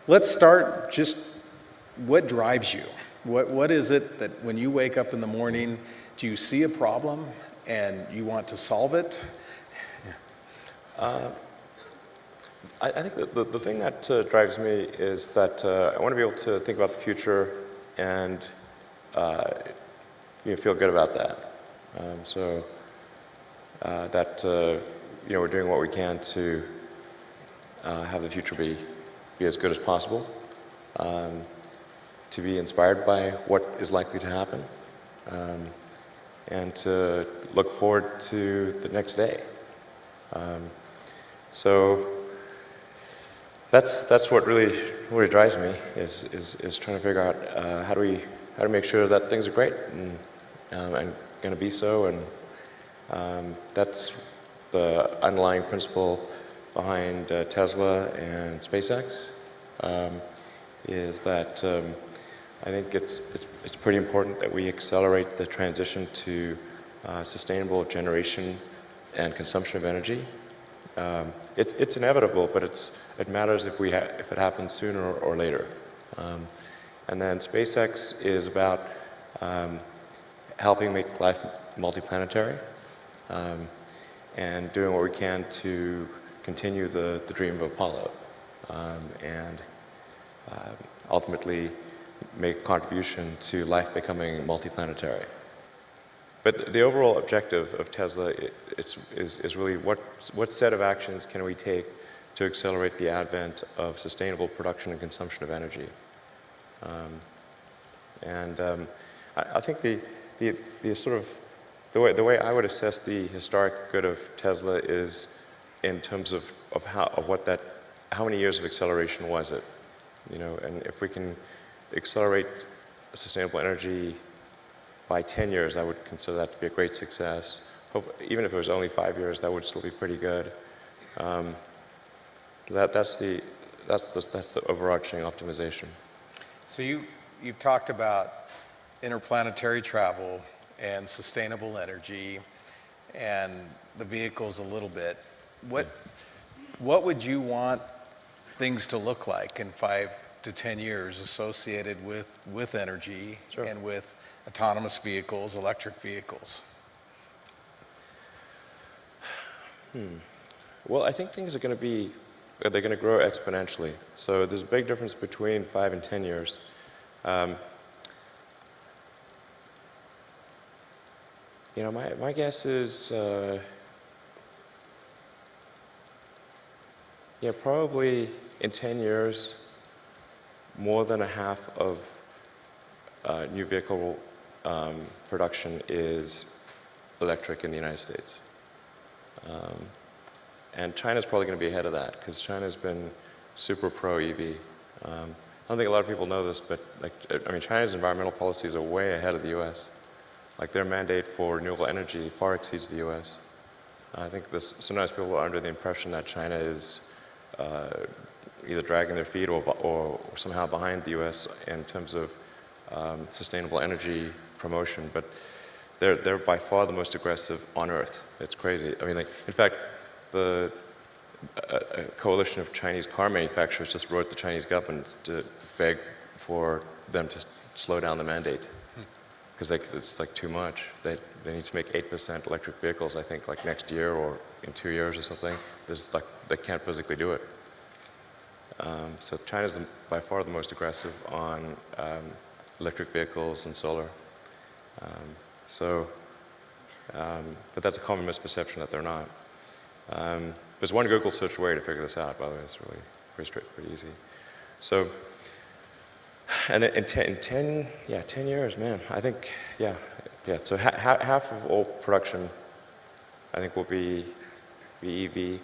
let's start just what drives you? What is it that when you wake up in the morning, do you see a problem and you want to solve it? I think the thing that drives me is that I want to be able to think about the future and feel good about that. That we're doing what we can to have the future be as good as possible, to be inspired by what is likely to happen, and to look forward to the next day. So that's what really drives me is trying to figure out how to make sure that things are great and going to be so, and that's the underlying principle behind Tesla and SpaceX. Is that I think it's pretty important that we accelerate the transition to sustainable generation and consumption of energy. It's inevitable, but it matters if it happens sooner or later. And then SpaceX is about helping make life multiplanetary, and doing what we can to continue the dream of Apollo, and ultimately make a contribution to life becoming multiplanetary. But the overall objective of Tesla is really what set of actions can we take to accelerate the advent of sustainable production and consumption of energy. I think the sort of the way I would assess the historic good of Tesla is in terms of how many years of acceleration was it, and if we can accelerate sustainable energy by 10 years, I would consider that to be a great success. Even if it was only 5 years, that would still be pretty good. That's the overarching optimization. So you've talked about interplanetary travel and sustainable energy and the vehicles a little bit. What would you want things to look like in 5 to 10 years associated with energy? Sure. And with autonomous vehicles, electric vehicles? Well, I think things are going to grow exponentially. So there's a big difference between 5 and 10 years. My guess is, probably in 10 years, more than a half of new vehicle production is electric in the United States. And China's probably going to be ahead of that because China's been super pro-EV. I don't think a lot of people know this, but China's environmental policies are way ahead of the U.S. Like their mandate for renewable energy far exceeds the U.S. I think sometimes people are under the impression that China is either dragging their feet or somehow behind the U.S. in terms of sustainable energy promotion, but they're by far the most aggressive on Earth. It's crazy. In fact, a coalition of Chinese car manufacturers just wrote the Chinese government to beg for them to slow down the mandate because it's too much. They need to make 8% electric vehicles, I think, next year or in 2 years or something. They can't physically do it. So China's by far the most aggressive on electric vehicles and solar. But that's a common misperception that they're not. There's one Google search away to figure this out, by the way. It's really pretty easy. So, and in 10 years, man, I think, so half of all production, I think, will be EV.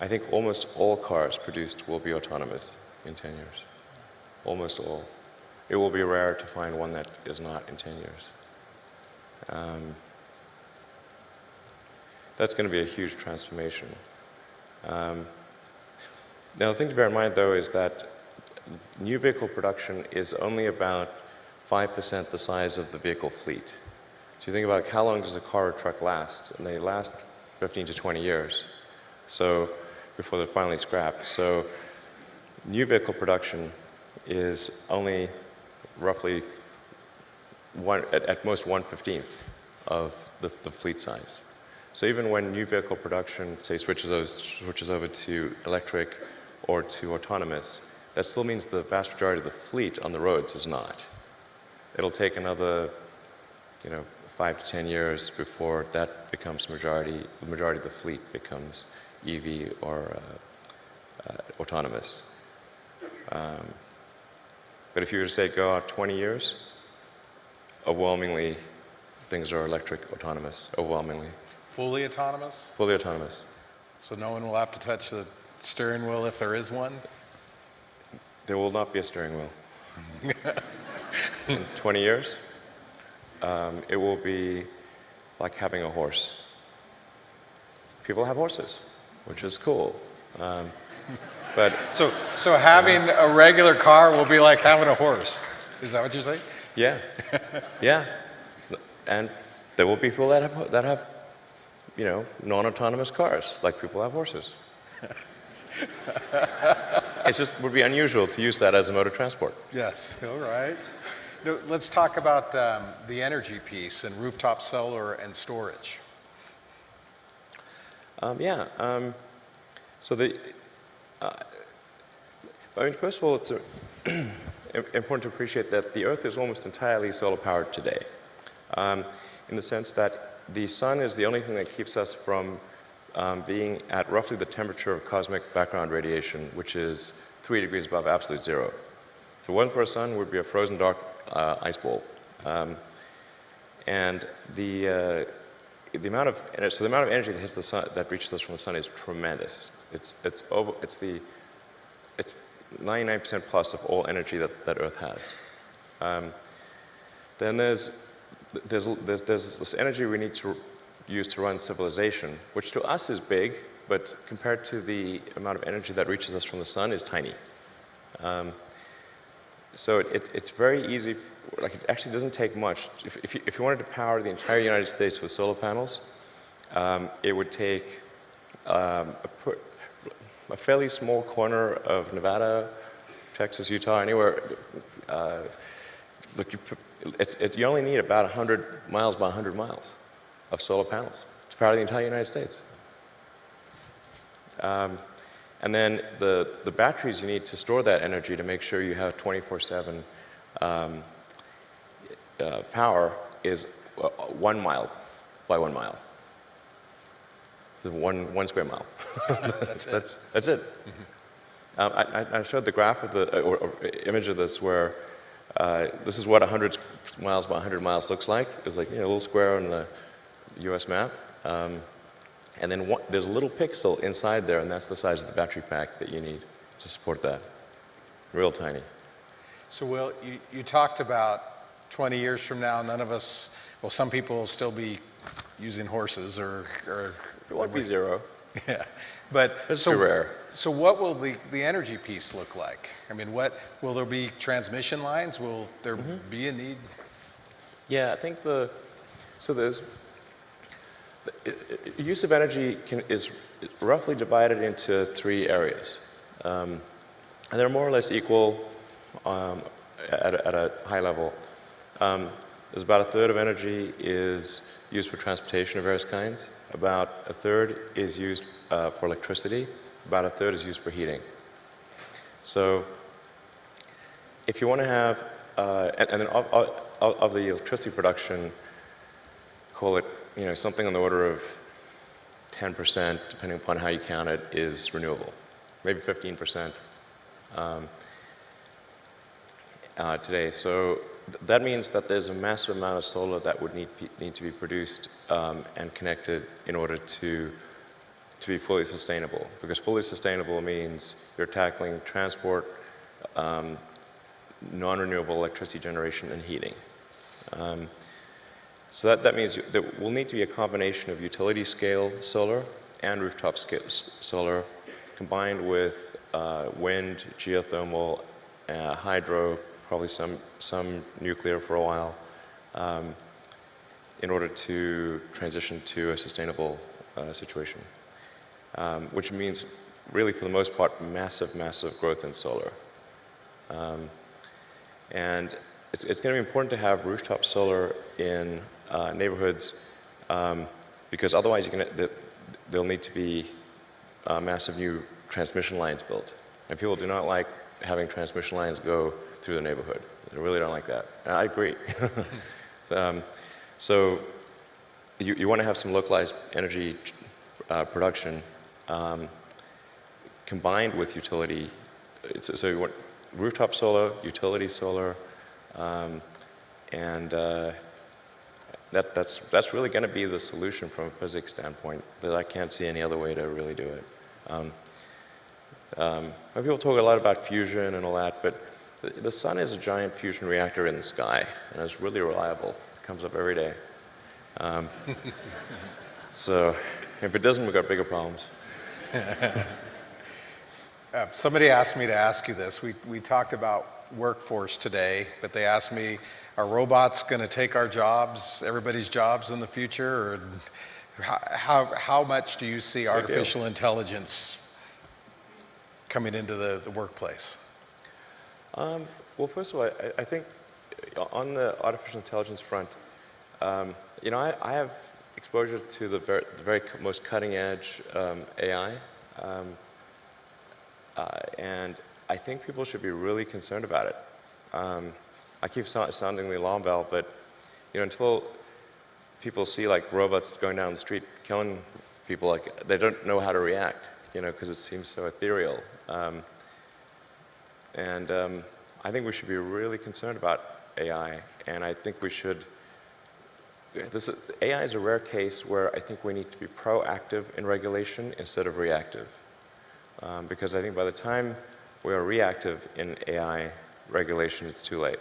I think almost all cars produced will be autonomous in 10 years. Almost all. It will be rare to find one that is not in 10 years. That's going to be a huge transformation. Now, the thing to bear in mind, though, is that new vehicle production is only about 5% the size of the vehicle fleet. So you think about how long does a car or truck last? And they last 15 to 20 years. So before they're finally scrapped. So new vehicle production is only roughly at most 1/15 of the fleet size. So even when new vehicle production, say, switches over to electric or to autonomous, that still means the vast majority of the fleet on the roads is not. It'll take another, 5 to 10 years before that becomes the majority of the fleet becomes EV or autonomous. But if you were to say go out 20 years, overwhelmingly things are electric, autonomous, overwhelmingly. Fully autonomous? Fully autonomous. So no one will have to touch the steering wheel if there is one? There will not be a steering wheel. In 20 years, it will be like having a horse. People have horses, which is cool. But So having a regular car will be like having a horse. Is that what you're saying? yeah, yeah. And there will be people that have non-autonomous cars, like people have horses. It just would be unusual to use that as a mode of transport. Yes, all right. Now, let's talk about the energy piece and rooftop solar and storage. So first of all, it's important to appreciate that the Earth is almost entirely solar powered today, in the sense that the sun is the only thing that keeps us from being at roughly the temperature of cosmic background radiation, which is 3 degrees above absolute zero. If it wasn't for a sun, we'd be a frozen dark ice ball. And the amount of energy that hits the sun, that reaches us from the sun, is tremendous. It's 99% plus of all energy that Earth has. Then there's this energy we need to use to run civilization, which to us is big, but compared to the amount of energy that reaches us from the sun is tiny. So it's very easy, like it actually doesn't take much. If you wanted to power the entire United States with solar panels, it would take a fairly small corner of Nevada, Texas, Utah, anywhere. You only need about 100 miles by 100 miles of solar panels to power the entire United States. And then the batteries you need to store that energy to make sure you have 24/7 power is 1 mile by 1 mile. One square mile. That's it. Mm-hmm. I showed the graph of or image of this where this is what 100 miles by 100 miles looks like. It's like a little square on the U.S. map. And then there's a little pixel inside there, and that's the size of the battery pack that you need to support that. Real tiny. So, Will, you talked about 20 years from now, none of us, well, some people will still be using horses or it won't be zero. Yeah, but it's too rare. So what will the energy piece look like? I mean, will there be transmission lines? Will there be a need? Yeah, I think there's use of energy is roughly divided into 3 areas, and they're more or less equal at a high level. There's about a third of energy is used for transportation of various kinds. About a third is used for electricity. About a third is used for heating. So if you want to have, and then of the electricity production, call it something on the order of 10%, depending upon how you count it, is renewable. Maybe 15% today. So that means that there's a massive amount of solar that would need to be produced and connected in order to be fully sustainable. Because fully sustainable means you're tackling transport, non-renewable electricity generation, and heating. So that means there will need to be a combination of utility scale solar and rooftop scale solar combined with wind, geothermal, hydro, probably some nuclear for a while, in order to transition to a sustainable situation. Which means really, for the most part, massive, massive growth in solar. And it's going to be important to have rooftop solar in neighborhoods because otherwise there'll need to be massive new transmission lines built. And people do not like having transmission lines go through the neighborhood. They really don't like that. And I agree. So you want to have some localized energy production combined with utility. So you want rooftop solar, utility solar, and that's really going to be the solution from a physics standpoint. That I can't see any other way to really do it. People talk a lot about fusion and all that, but the sun is a giant fusion reactor in the sky, and it's really reliable. It comes up every day. So if it doesn't, we've got bigger problems. Somebody asked me to ask you this. We talked about workforce today, but they asked me, are robots going to take our jobs, everybody's jobs in the future? Or how much do you see artificial intelligence coming into the workplace? Well, first of all, I think on the artificial intelligence front, you know, I have exposure to the very most cutting edge AI. And I think people should be really concerned about it. I keep sounding the alarm bell, but you know, until people see like robots going down the street killing people, like they don't know how to react, you know, because it seems so ethereal. I think we should be really concerned about AI, and I think we should. AI is a rare case where I think we need to be proactive in regulation instead of reactive. Because I think by the time we are reactive in AI regulation, it's too late.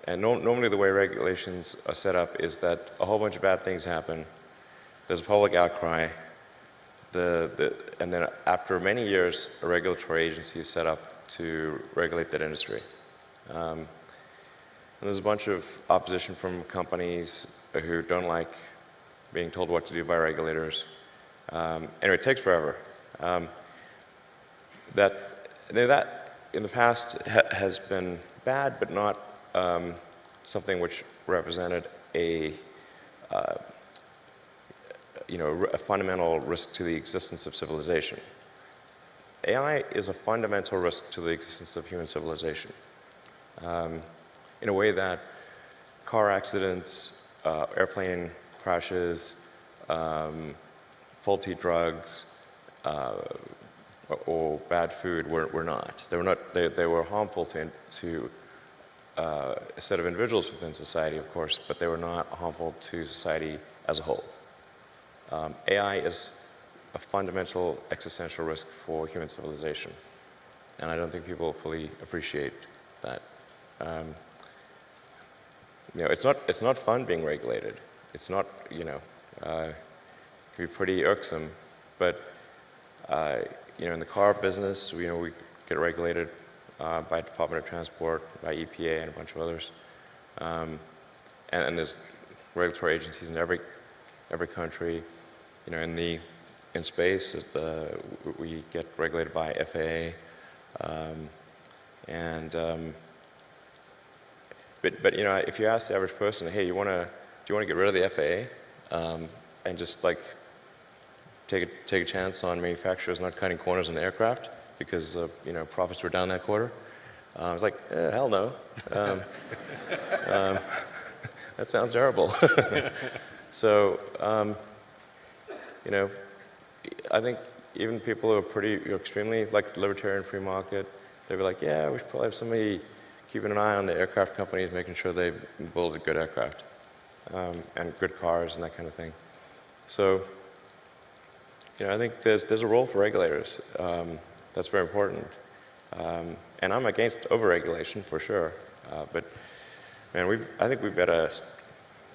Normally the way regulations are set up is that a whole bunch of bad things happen, there's a public outcry, and then after many years, a regulatory agency is set up to regulate that industry. And there's a bunch of opposition from companies who don't like being told what to do by regulators. Anyway, it takes forever. That in the past has been bad, but not something which represented a fundamental risk to the existence of civilization. AI is a fundamental risk to the existence of human civilization. In a way that car accidents, airplane crashes, faulty drugs, or bad food were not. They were not. They were harmful to a set of individuals within society, of course, but they were not harmful to society as a whole. AI is a fundamental existential risk for human civilization, and I don't think people fully appreciate that. You know, it's not fun being regulated. It's not, you know, it can be pretty irksome, but you know, in the car business, you know, we get regulated by Department of Transport, by EPA, and a bunch of others, and there's regulatory agencies in every country. You know, in space, we get regulated by FAA, but you know, if you ask the average person, hey, do you want to get rid of the FAA and just like take a chance on manufacturers not cutting corners on the aircraft because you know, profits were down that quarter? I was like, hell no. That sounds terrible. So you know, I think even people who are extremely like libertarian free market, they'd be like, yeah, we should probably have somebody keeping an eye on the aircraft companies, making sure they build a good aircraft and good cars and that kind of thing. So, you know, I think there's a role for regulators. That's very important. And I'm against overregulation for sure. But man, I think we better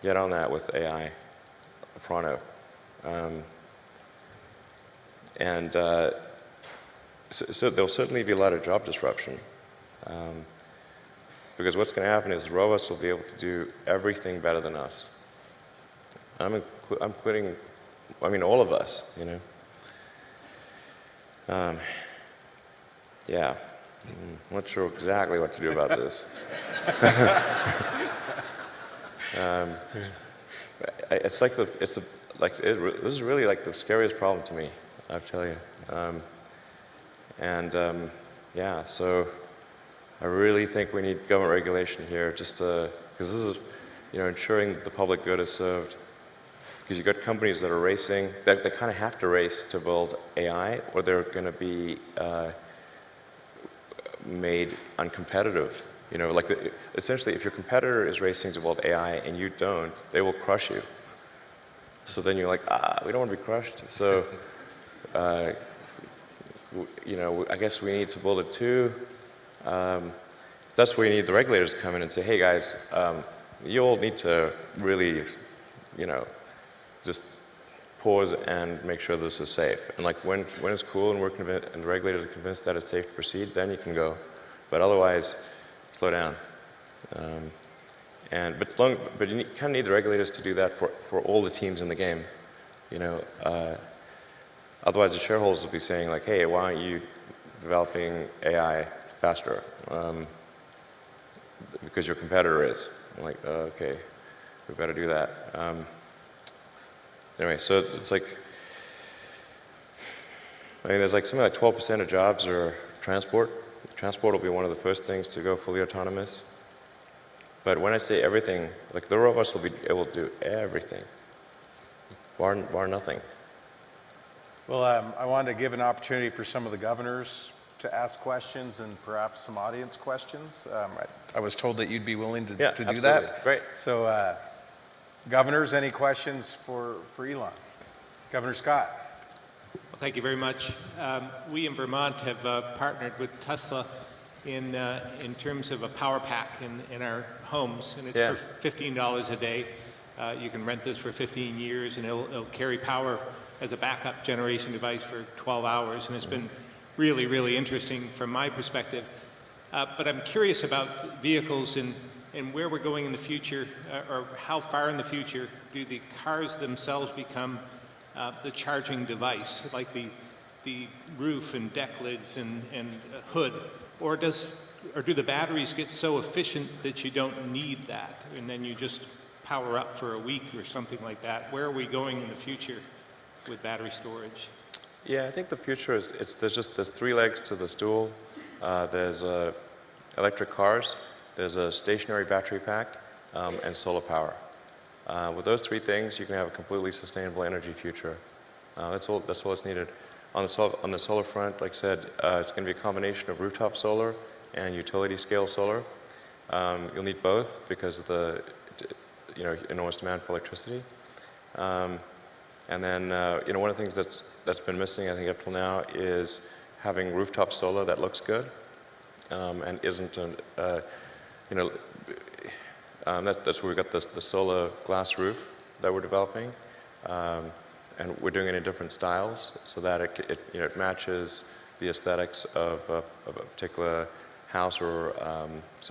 get on that with AI pronto. So there'll certainly be a lot of job disruption. Because what's going to happen is robots will be able to do everything better than us. I'm including, I mean, all of us, you know. Yeah, I'm not sure exactly what to do about this. It's like this is really like the scariest problem to me, I'll tell you. Yeah, so I really think we need government regulation here, just because this is, ensuring the public good is served. Because you've got companies that are racing, that they kind of have to race to build AI, or they're going to be made uncompetitive. Essentially, if your competitor is racing to build AI and you don't, they will crush you. So then you're like, we don't want to be crushed. So, I guess we need to build it too. That's where you need the regulators to come in and say, hey guys, you all need to really, just pause and make sure this is safe. And like when it's cool and and the regulators are convinced that it's safe to proceed, then you can go. But otherwise, slow down. But you kind of need the regulators to do that for all the teams in the game. Otherwise the shareholders will be saying like, hey, why aren't you developing AI faster? Because your competitor is. I'm like, okay, we've got to do that. Anyway, so it's like, there's like something like 12% of jobs are transport. Transport will be one of the first things to go fully autonomous. But when I say everything, like the robots will be able to do everything, bar nothing. Well, I wanted to give an opportunity for some of the governors to ask questions and perhaps some audience questions. I was told that you'd be willing to do absolutely. that. Great. So, governors, any questions for Elon? Governor Scott. Well, thank you very much. We in Vermont have partnered with Tesla in terms of a power pack in our homes, and it's for $15 a day. You can rent this for 15 years, and it'll carry power as a backup generation device for 12 hours, and it's been really, really interesting from my perspective. But I'm curious about vehicles and where we're going in the future, or how far in the future do the cars themselves become the charging device, like the roof and deck lids and hood, or do the batteries get so efficient that you don't need that, and then you just power up for a week or something like that? Where are we going in the future with battery storage? Yeah, I think the future is there's three legs to the stool. There's electric cars, there's a stationary battery pack, and solar power. With those three things, you can have a completely sustainable energy future. That's all that's needed. On the solar front, like I said, it's going to be a combination of rooftop solar and utility scale solar. You'll need both because of the enormous demand for electricity. And then one of the things that's been missing, I think, up till now is having rooftop solar that looks good and isn't that's where we got the solar glass roof that we're developing, and we're doing it in different styles so that it matches the aesthetics of a particular house or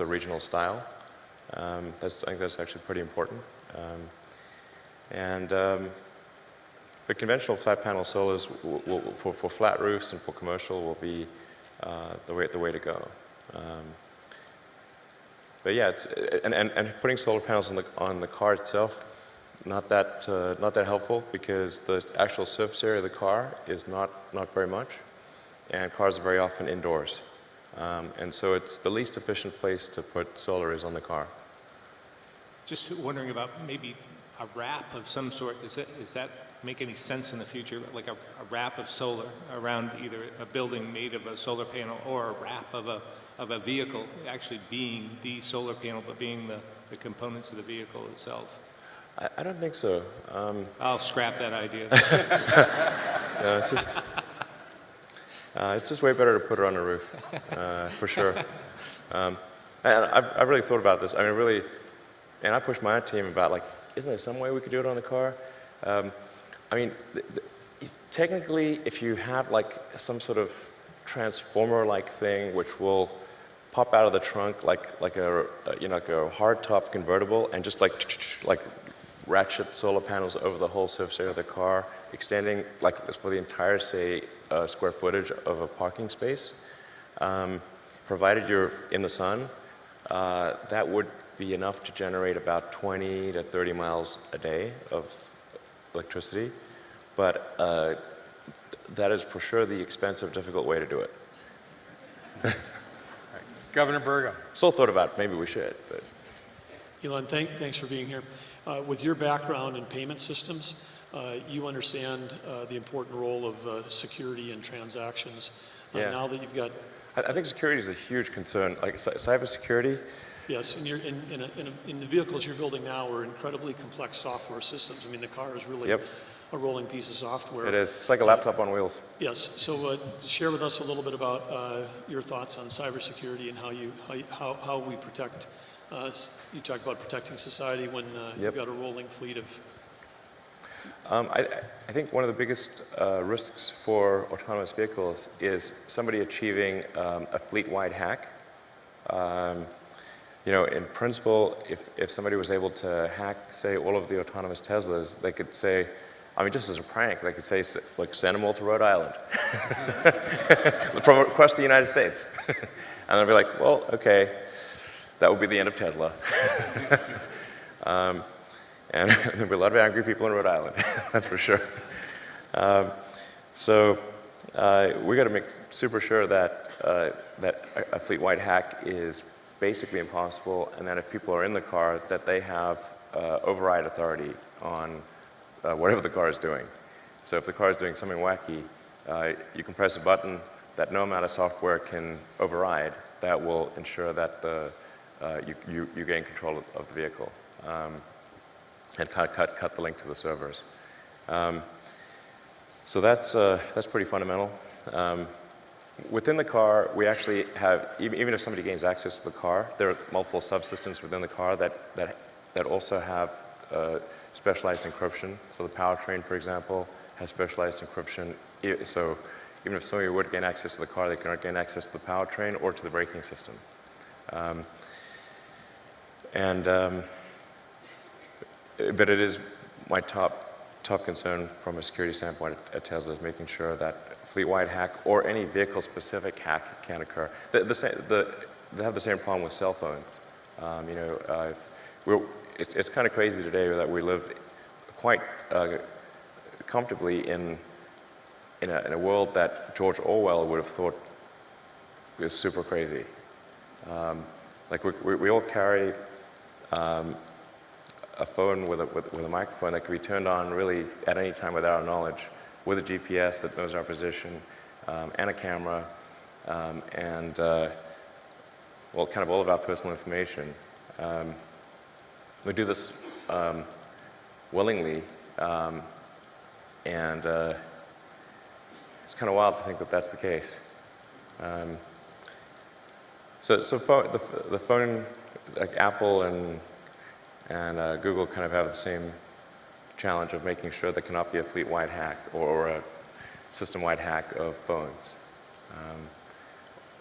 regional style. I think that's actually pretty important. But conventional flat panel solars for flat roofs and for commercial will be the way to go. But yeah, and putting solar panels on the car itself, not that helpful, because the actual surface area of the car is not very much, and cars are very often indoors, and so it's the least efficient place to put solar is on the car. Just wondering about maybe a wrap of some sort. Does that make any sense in the future, like a wrap of solar around either a building made of a solar panel or a wrap of a vehicle actually being the solar panel, but being the components of the vehicle itself? I don't think so. I'll scrap that idea. No, it's just way better to put it on the roof, for sure. And I've really thought about this. I mean, and I pushed my team about, like, isn't there some way we could do it on the car? I mean, technically, if you have like some sort of transformer-like thing which will pop out of the trunk like a hardtop convertible and just like ratchet solar panels over the whole surface area of the car, extending like for the entire, say, square footage of a parking space. Provided you're in the sun, that would be enough to generate about 20 to 30 miles a day of electricity. But that is for sure the expensive, difficult way to do it. Governor Burgum. Still thought about maybe we should, but. Elon, thanks for being here. With your background in payment systems, you understand the important role of security in transactions. Yeah. Now that you've got... I think security is a huge concern, like cybersecurity. Yes, and in the vehicles you're building now are incredibly complex software systems. I mean, the car is really a rolling piece of software. It is. It's like a laptop on wheels. Yes. So share with us a little bit about your thoughts on cybersecurity and how we protect. You talked about protecting society when you've got a rolling fleet of. I think one of the biggest risks for autonomous vehicles is somebody achieving a fleet-wide hack. You know, in principle, if somebody was able to hack, say, all of the autonomous Teslas, they could say, I mean, just as a prank, they could say, like, send them all to Rhode Island from across the United States. And they'll be like, well, okay, that would be the end of Tesla. And there'll be a lot of angry people in Rhode Island, that's for sure. So we got to make super sure that a fleet-wide hack is basically impossible, and that if people are in the car, that they have override authority on whatever the car is doing. So if the car is doing something wacky, you can press a button that no amount of software can override. That will ensure that you gain control of the vehicle and cut the link to the servers. So that's pretty fundamental. Within the car, we actually have, even if somebody gains access to the car, there are multiple subsystems within the car that also have specialized encryption. So the powertrain, for example, has specialized encryption. So even if somebody would gain access to the car, they cannot gain access to the powertrain or to the braking system. But it is my top concern from a security standpoint at Tesla is making sure that fleet-wide hack or any vehicle-specific hack can occur. They have the same problem with cell phones. It's kind of crazy today that we live quite comfortably in a world that George Orwell would have thought was super crazy. Like we all carry a phone with a microphone that can be turned on really at any time without our knowledge, with a GPS that knows our position, and a camera, and well, kind of all of our personal information. We do this willingly, and it's kind of wild to think that that's the case. So the phone, like Apple and Google kind of have the same challenge of making sure there cannot be a fleet-wide hack or a system-wide hack of phones,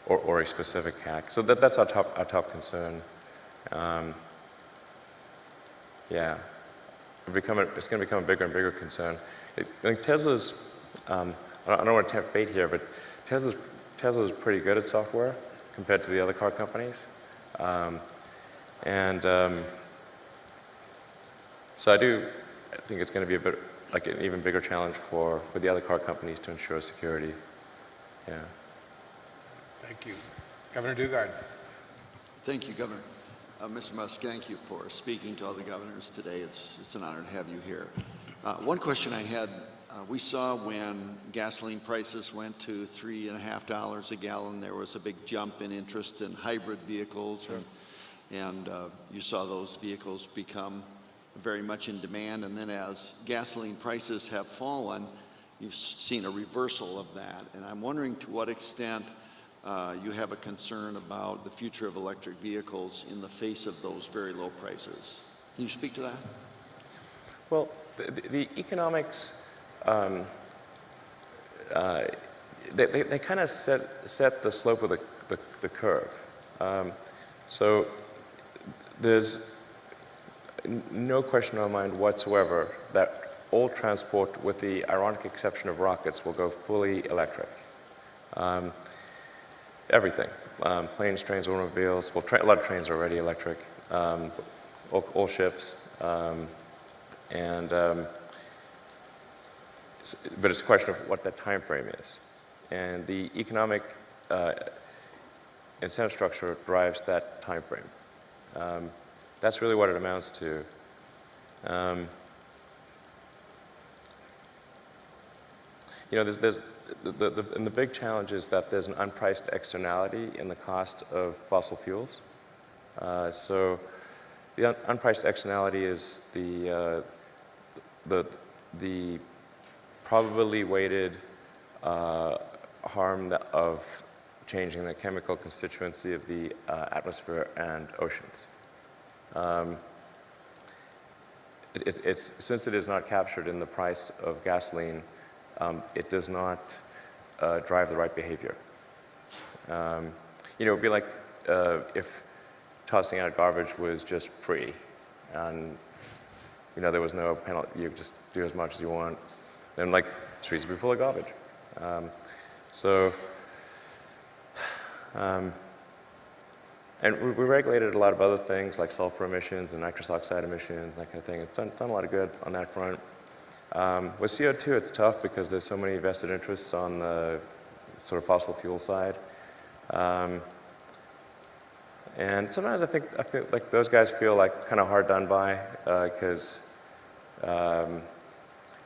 or a specific hack. So that's our top concern. Yeah, it's going to become a bigger and bigger concern. I think Tesla's, I don't want to tempt fate here, but Tesla's pretty good at software compared to the other car companies. So I think it's going to be a bit like an even bigger challenge for the other car companies to ensure security. Yeah. Thank you. Governor Dugard. Thank you, Governor. Mr. Musk, thank you for speaking to all the governors today. It's an honor to have you here. One question I had, we saw when gasoline prices went to $3.50 a gallon, there was a big jump in interest in hybrid vehicles, sure. and you saw those vehicles become very much in demand, and then as gasoline prices have fallen, you've seen a reversal of that. And I'm wondering to what extent you have a concern about the future of electric vehicles in the face of those very low prices. Can you speak to that? Well, the economics, they kind of set the slope of the curve. So there's no question in my mind whatsoever that all transport, with the ironic exception of rockets, will go fully electric. Everything. Planes, trains, automobiles. Well, a lot of trains are already electric. All ships. But it's a question of what that time frame is. And the economic incentive structure drives that time frame. That's really what it amounts to. And the big challenge is that there's an unpriced externality in the cost of fossil fuels. So the unpriced externality is the probability weighted harm of changing the chemical constituency of the atmosphere and oceans. Since it is not captured in the price of gasoline, it does not drive the right behavior. It would be like if tossing out garbage was just free, and there was no penalty. You just do as much as you want. Then, streets would be full of garbage. And we regulated a lot of other things like sulfur emissions and nitrous oxide emissions and that kind of thing. It's done a lot of good on that front. With CO2, it's tough because there's so many vested interests on the sort of fossil fuel side. And sometimes I feel like those guys feel like kind of hard done by because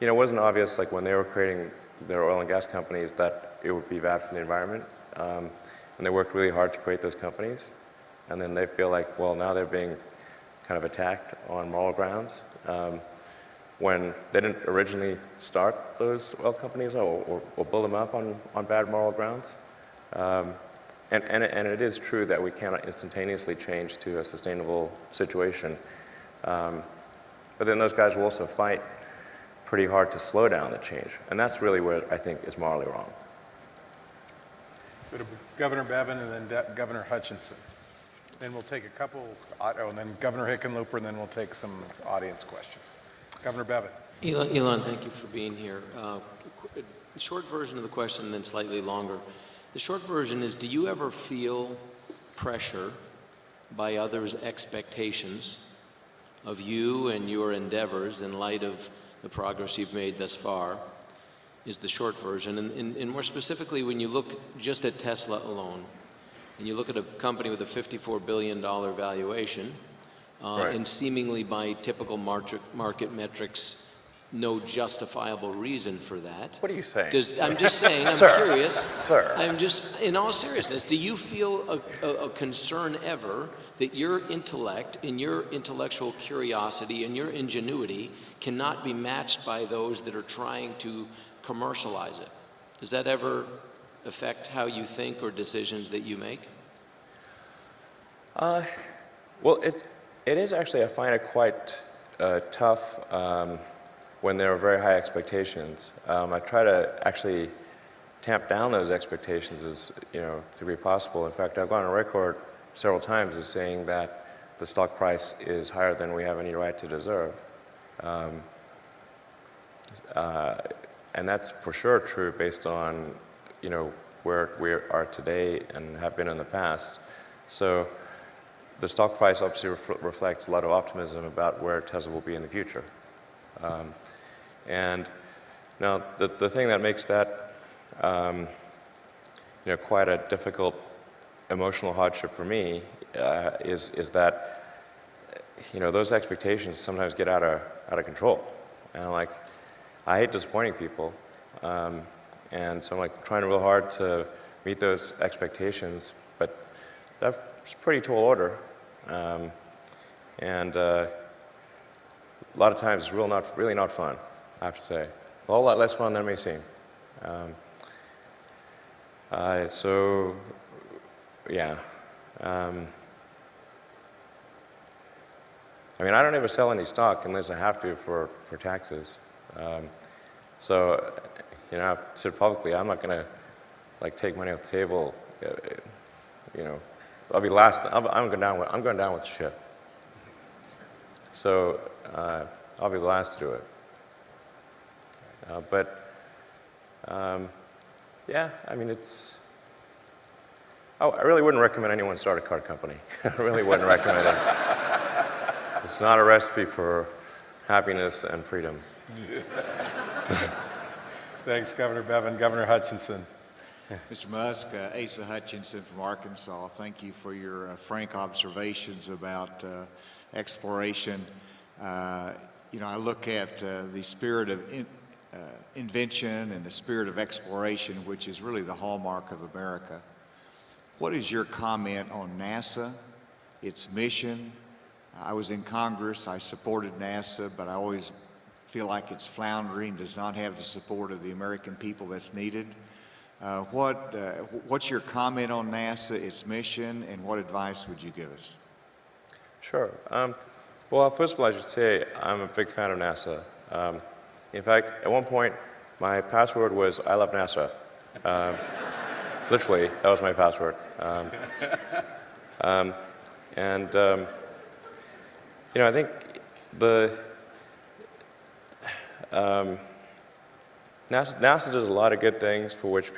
it wasn't obvious when they were creating their oil and gas companies that it would be bad for the environment. And they worked really hard to create those companies. And then they feel like, well, now they're being kind of attacked on moral grounds when they didn't originally start those oil companies or build them up on bad moral grounds. And it is true that we cannot instantaneously change to a sustainable situation. But then those guys will also fight pretty hard to slow down the change. And that's really where I think is morally wrong. Go to Governor Bevin and then Governor Hutchinson. Then we'll take a couple, and then Governor Hickenlooper, and then we'll take some audience questions. Governor Bevin. Elon, thank you for being here. The short version of the question, and then slightly longer. The short version is, do you ever feel pressure by others' expectations of you and your endeavors in light of the progress you've made thus far? Is the short version. And more specifically, when you look just at Tesla alone, and you look at a company with a $54 billion valuation, Right. and seemingly by typical market metrics, no justifiable reason for that. What are you saying? I'm just saying, I'm Sir. curious. Sir. I'm just, in all seriousness, do you feel a concern ever that your intellect and your intellectual curiosity and your ingenuity cannot be matched by those that are trying to commercialize it? Does that ever affect how you think or decisions that you make? Well, it is actually, I find it quite tough when there are very high expectations. I try to actually tamp down those expectations as to be possible. In fact, I've gone on record several times as saying that the stock price is higher than we have any right to deserve. And that's for sure true based on where we are today and have been in the past. So the stock price obviously reflects a lot of optimism about where Tesla will be in the future. And now the thing that makes that quite a difficult emotional hardship for me is that those expectations sometimes get out of control. And I hate disappointing people. And so I'm trying real hard to meet those expectations, but that's pretty tall order. And a lot of times it's really not fun, I have to say. A whole lot less fun than it may seem. So, yeah. I mean, I don't ever sell any stock unless I have to for taxes. So, I've said publicly, I'm not going to take money off the table. I'll be last. I'm going down with the ship. So I'll be the last to do it. Yeah, I mean, I really wouldn't recommend anyone start a car company. I really wouldn't recommend it. It's not a recipe for happiness and freedom. Thanks, Governor Bevin. Governor Hutchinson. Mr. Musk, Asa Hutchinson from Arkansas, thank you for your frank observations about exploration. You know, I look at the spirit of invention and the spirit of exploration, which is really the hallmark of America. What is your comment on NASA, its mission? I was in Congress, I supported NASA, but I always feel like it's floundering, does not have the support of the American people that's needed. What's your comment on NASA, its mission, and what advice would you give us? Sure. Well, first of all, I should say I'm a big fan of NASA. In fact, at one point, my password was "I love NASA." Literally, that was my password. You know, I think NASA does a lot of good things for which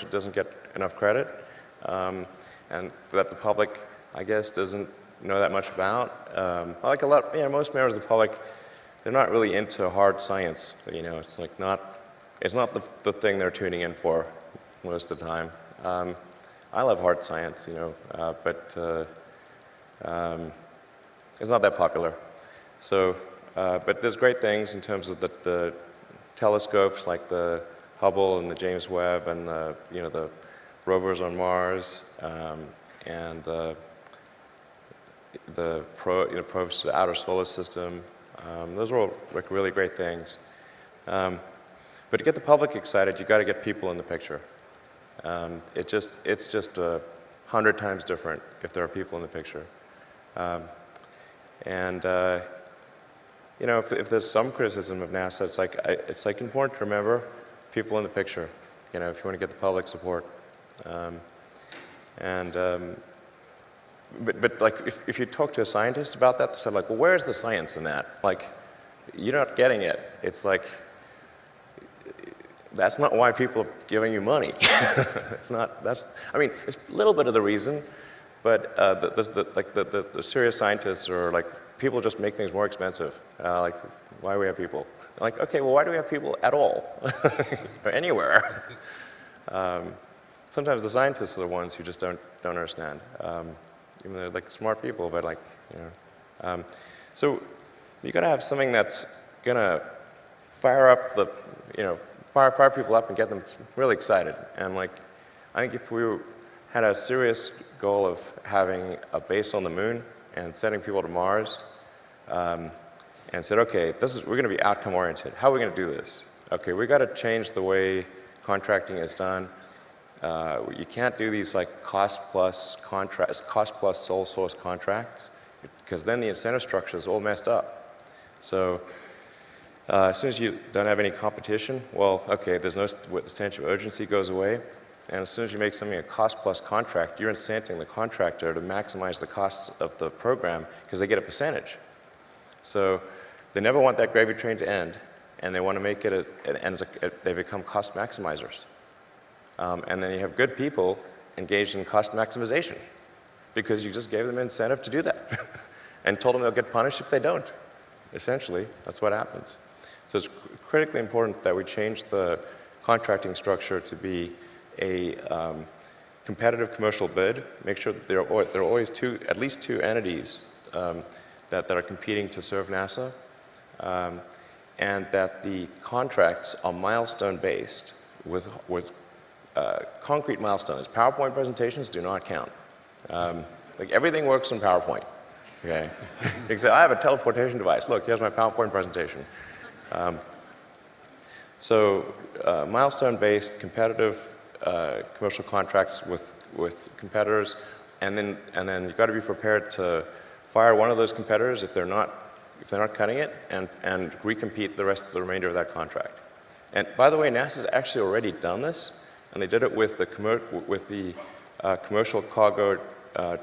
it doesn't get enough credit, and that the public, I guess, doesn't know that much about. Like most members of the public, they're not really into hard science. You know, it's like it's not the thing they're tuning in for most of the time. I love hard science, you know, but it's not that popular. So, but there's great things in terms of the telescopes like the Hubble and the James Webb and the rovers on Mars and the probes to the outer solar system. Those are all like really great things. But to get the public excited, you got to get people in the picture. It's just 100 times different if there are people in the picture. You know, if there's some criticism of NASA, it's like important to remember people in the picture. You know, if you want to get the public support. But like if you talk to a scientist about that, they're like, well, where's the science in that? Like, you're not getting it. It's like, that's not why people are giving you money. I mean, it's a little bit of the reason, but the serious scientists are like, people just make things more expensive. Like, why do we have people? Like, okay, well, why do we have people at all? Or anywhere? Sometimes the scientists are the ones who just don't understand. Even though they're like smart people, but like, you know. So you got to have something that's gonna fire people up and get them really excited. And like, I think if we had a serious goal of having a base on the moon and sending people to Mars, and said, okay, we're going to be outcome oriented. How are we going to do this? Okay, we got to change the way contracting is done. You can't do these like cost plus sole source contracts, because then the incentive structure is all messed up. So as soon as you don't have any competition, well, okay, there's no the sense of urgency goes away. And as soon as you make something a cost plus contract, you're incenting the contractor to maximize the costs of the program because they get a percentage. So they never want that gravy train to end, and they want to make it they become cost maximizers. And then you have good people engaged in cost maximization because you just gave them an incentive to do that and told them they'll get punished if they don't. Essentially, that's what happens. So it's critically important that we change the contracting structure to be a competitive commercial bid. Make sure that there are always at least two entities that are competing to serve NASA, and that the contracts are milestone-based with concrete milestones. PowerPoint presentations do not count. Like everything works in PowerPoint. Okay, except I have a teleportation device. Look, here's my PowerPoint presentation. So milestone-based, competitive commercial contracts with competitors, and then you've got to be prepared to fire one of those competitors if they're not cutting it, and recompete the remainder of that contract. And by the way, NASA's actually already done this, and they did it with the commercial cargo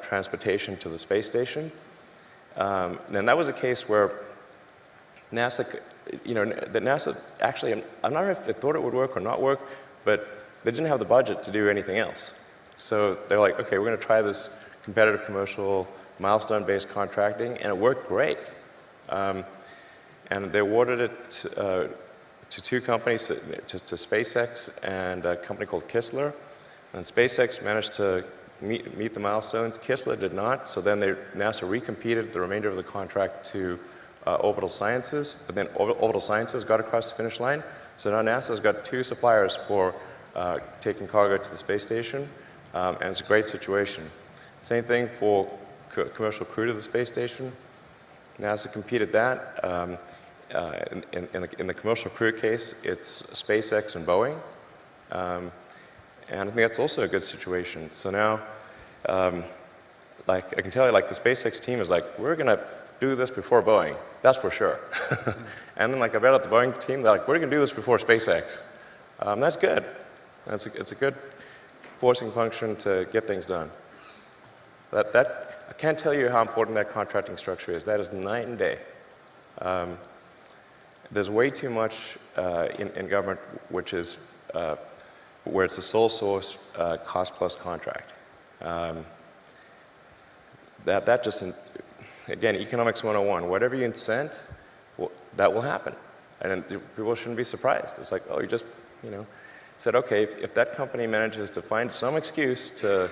transportation to the space station. And that was a case where NASA you know, that NASA actually, I'm not sure if they thought it would work or not work, but they didn't have the budget to do anything else. So they're like, okay, we're going to try this competitive commercial milestone-based contracting, and it worked great. And they awarded it to two companies, to SpaceX and a company called Kistler. And SpaceX managed to meet the milestones. Kistler did not, so then NASA recompeted the remainder of the contract to Orbital Sciences, but then Orbital Sciences got across the finish line. So now NASA's got two suppliers for taking cargo to the space station, and it's a great situation. Same thing for commercial crew to the space station. NASA competed that. In the commercial crew case, it's SpaceX and Boeing. And I think that's also a good situation. So now, like I can tell you, like the SpaceX team is like, we're going to do this before Boeing. That's for sure. And then like I read out the Boeing team, they're like, we're going to do this before SpaceX. That's good. It's a good forcing function to get things done. I can't tell you how important that contracting structure is. That is night and day. There's way too much in government which is where it's a sole source cost plus contract. That just, again, economics 101, whatever you incent, that will happen. And people shouldn't be surprised. It's like, oh, you just, you know, said, okay, if that company manages to find some excuse to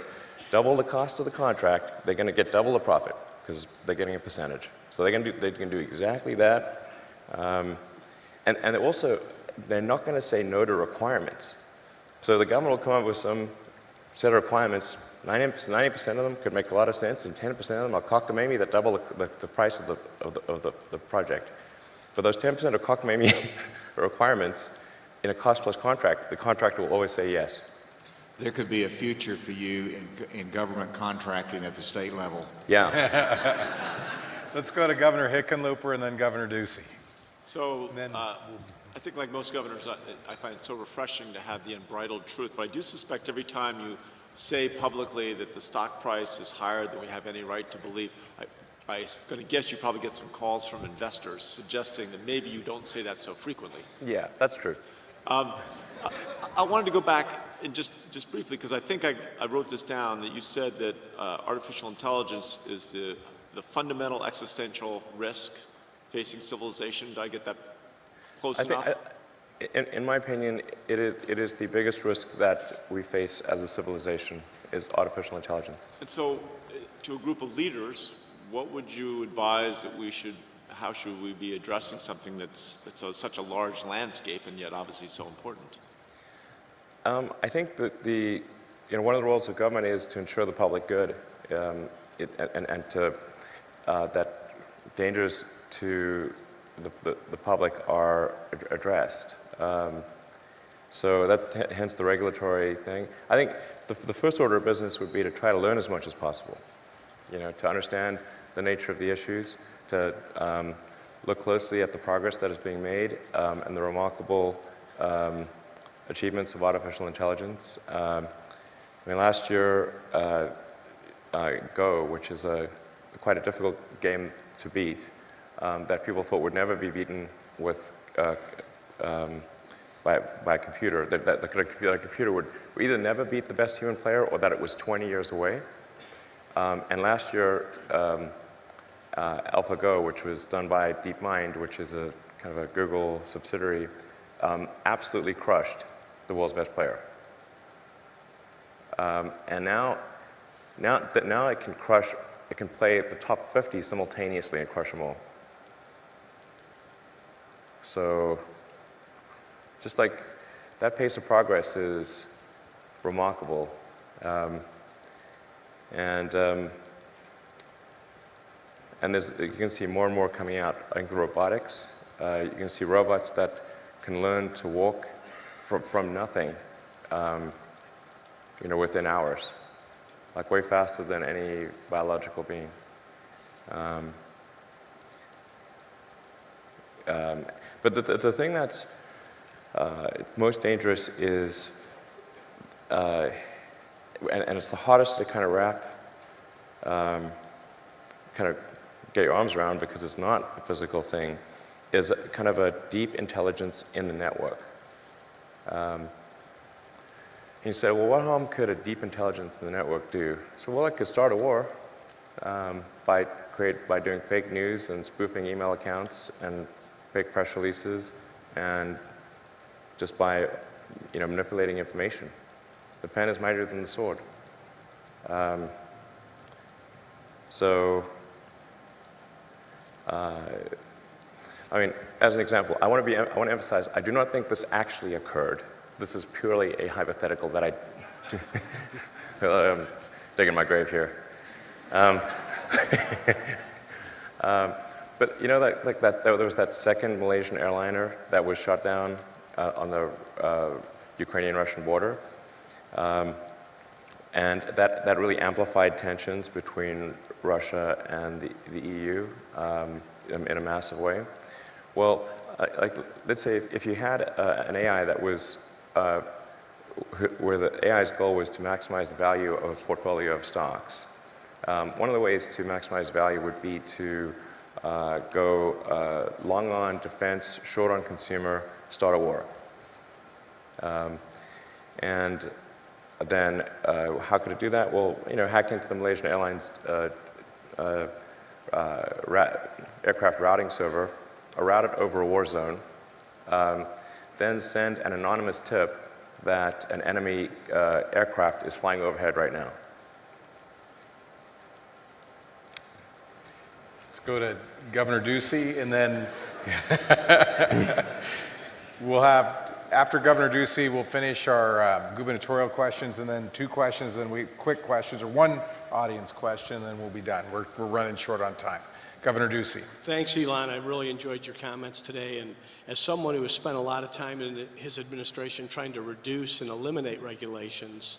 double the cost of the contract, they're going to get double the profit because they're getting a percentage. So they can do exactly that. And also, they're not going to say no to requirements. So the government will come up with some set of requirements. 90% of them could make a lot of sense, and 10% of them are cockamamie that double the price of the project. For those 10% of cockamamie requirements in a cost-plus contract, the contractor will always say yes. There could be a future for you in government contracting at the state level. Yeah. Let's go to Governor Hickenlooper and then Governor Ducey. So And then I think like most governors, I find it so refreshing to have the unbridled truth, but I do suspect every time you say publicly that the stock price is higher than we have any right to believe, I'm going to guess you probably get some calls from investors suggesting that maybe you don't say that so frequently. Yeah, that's true. I wanted to go back and just briefly, because I think I wrote this down, that you said that artificial intelligence is the fundamental existential risk facing civilization. Did I get that close enough? In my opinion, it is the biggest risk that we face as a civilization is artificial intelligence. And so, to a group of leaders, what would you advise that how should we be addressing something that's such a large landscape and yet obviously so important? I think that one of the roles of government is to ensure the public good, and to that dangers to the public are addressed. So that hence the regulatory thing. I think the first order of business would be to try to learn as much as possible. You know, to understand the nature of the issues, to look closely at the progress that is being made and the remarkable achievements of artificial intelligence. I mean, last year, Go, which is quite a difficult game to beat, that people thought would never be beaten with by a computer. That the computer would either never beat the best human player or that it was 20 years away. And last year, AlphaGo, which was done by DeepMind, which is a kind of a Google subsidiary, absolutely crushed the world's best player. And now it can play the top 50 simultaneously and crush them all. So, just like that pace of progress is remarkable. And you can see more and more coming out. I think the robotics, you can see robots that can learn to walk from nothing, within hours, like way faster than any biological being. But the thing that's most dangerous is, and it's the hardest to kind of wrap, kind of get your arms around because it's not a physical thing, is kind of a deep intelligence in the network. He said, well, what harm could a deep intelligence in the network do? So, well, it could start a war by doing fake news and spoofing email accounts and fake press releases, and just by manipulating information. The pen is mightier than the sword. I mean, as an example, I want to emphasize, I do not think this actually occurred. This is purely a hypothetical that I'm digging my grave here. But there was that second Malaysian airliner that was shot down on the Ukrainian-Russian border, and that really amplified tensions between Russia and the EU in a massive way. Well, let's say if you had an AI that was where the AI's goal was to maximize the value of a portfolio of stocks. One of the ways to maximize value would be to go long on defense, short on consumer, start a war. And then how could it do that? Well, hack into the Malaysian Airlines aircraft routing server, route it over a war zone, then send an anonymous tip that an enemy aircraft is flying overhead right now. Let's go to Governor Ducey, and then we'll have, after Governor Ducey, we'll finish our gubernatorial questions, and then 2 questions, and then quick questions, or 1 audience question, and then we'll be done. We're running short on time. Governor Ducey. Thanks, Elon. I really enjoyed your comments today. And as someone who has spent a lot of time in his administration trying to reduce and eliminate regulations,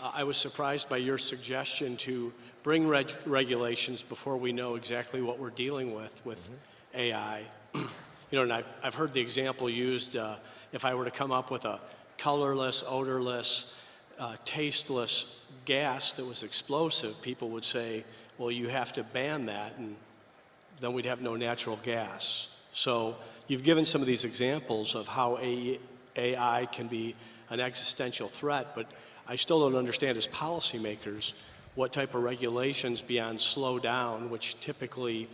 I was surprised by your suggestion to bring regulations before we know exactly what we're dealing with AI. And I've heard the example used, if I were to come up with a colorless, odorless, tasteless gas that was explosive, people would say, well, you have to ban that, and then we'd have no natural gas. So you've given some of these examples of how AI can be an existential threat, but I still don't understand as policymakers what type of regulations beyond slow down, which typically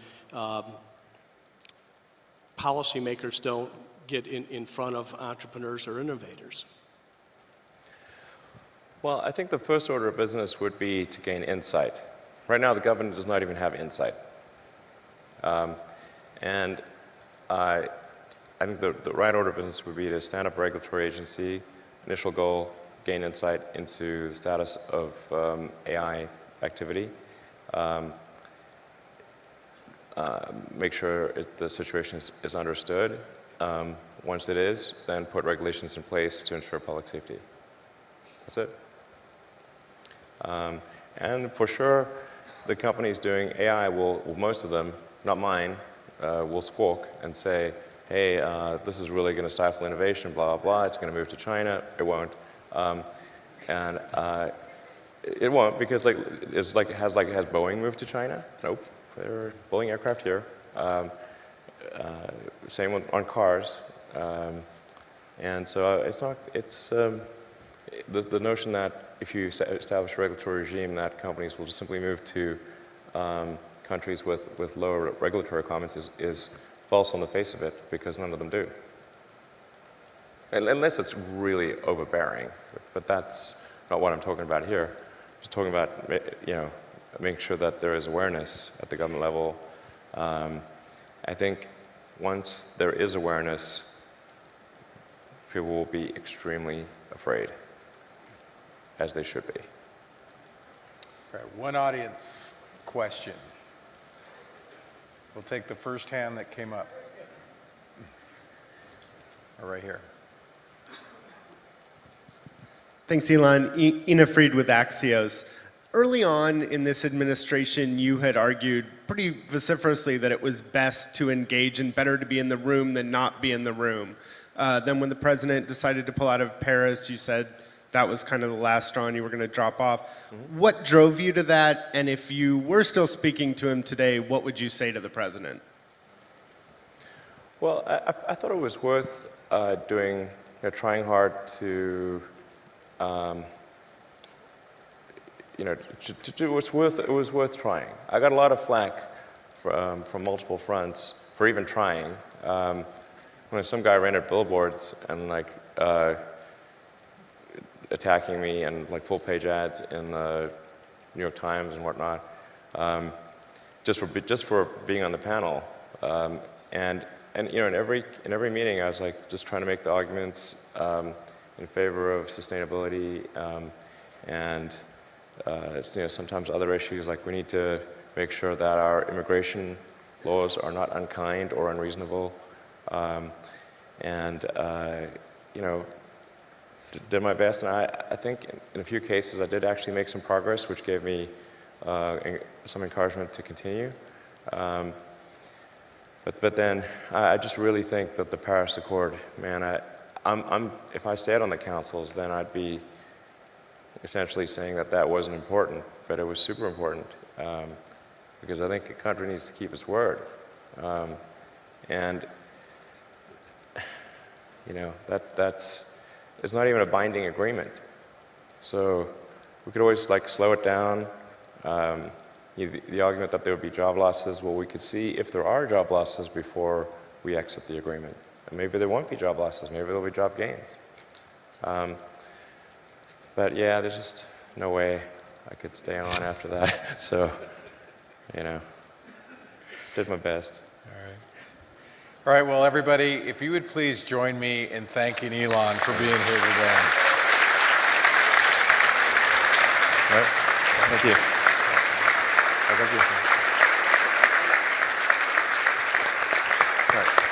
policymakers don't get in front of entrepreneurs or innovators. Well, I think the first order of business would be to gain insight. Right now, the government does not even have insight. And I think the right order of business would be to stand up a regulatory agency, initial goal, gain insight into the status of AI activity, make sure the situation is understood. Once it is, then put regulations in place to ensure public safety. That's it. And for sure, the companies doing AI will most of them, not mine, will squawk and say, hey, this is really going to stifle innovation, blah, blah, blah. It's going to move to China. It won't. It won't, because has Boeing moved to China? Nope. They're building aircraft here. Same on cars. And so the notion that if you establish a regulatory regime, that companies will just simply move to countries with lower regulatory requirements is false on the face of it, because none of them do. Unless it's really overbearing, but that's not what I'm talking about here. I'm just talking about, making sure that there is awareness at the government level. I think once there is awareness, people will be extremely afraid, as they should be. All right, 1 audience question. We'll take the first hand that came up. Right here. Thanks, Elon. Ina Fried with Axios. Early on in this administration, you had argued pretty vociferously that it was best to engage and better to be in the room than not be in the room. Then when the president decided to pull out of Paris, you said that was kind of the last straw and you were going to drop off. Mm-hmm. What drove you to that? And if you were still speaking to him today, what would you say to the president? Well, I thought it was worth doing, trying hard to, to do what's worth. It was worth trying. I got a lot of flack from multiple fronts for even trying. When some guy ran at billboards and attacking me and full-page ads in the New York Times and whatnot, just for being on the panel, and in every meeting I was just trying to make the arguments in favor of sustainability, and sometimes other issues like we need to make sure that our immigration laws are not unkind or unreasonable, did my best, and I think in a few cases I did actually make some progress, which gave me some encouragement to continue. But then I just really think that the Paris Accord, man, if I stayed on the councils, then I'd be essentially saying that wasn't important, but it was super important, because I think a country needs to keep its word. It's not even a binding agreement. So we could always slow it down. The argument that there would be job losses, well, we could see if there are job losses before we exit the agreement. And maybe there won't be job losses, maybe there'll be job gains. But yeah, there's just no way I could stay on after that. So, did my best. All right, well, everybody, if you would please join me in thanking Elon for being here today. All right. Thank you. Thank you. All right.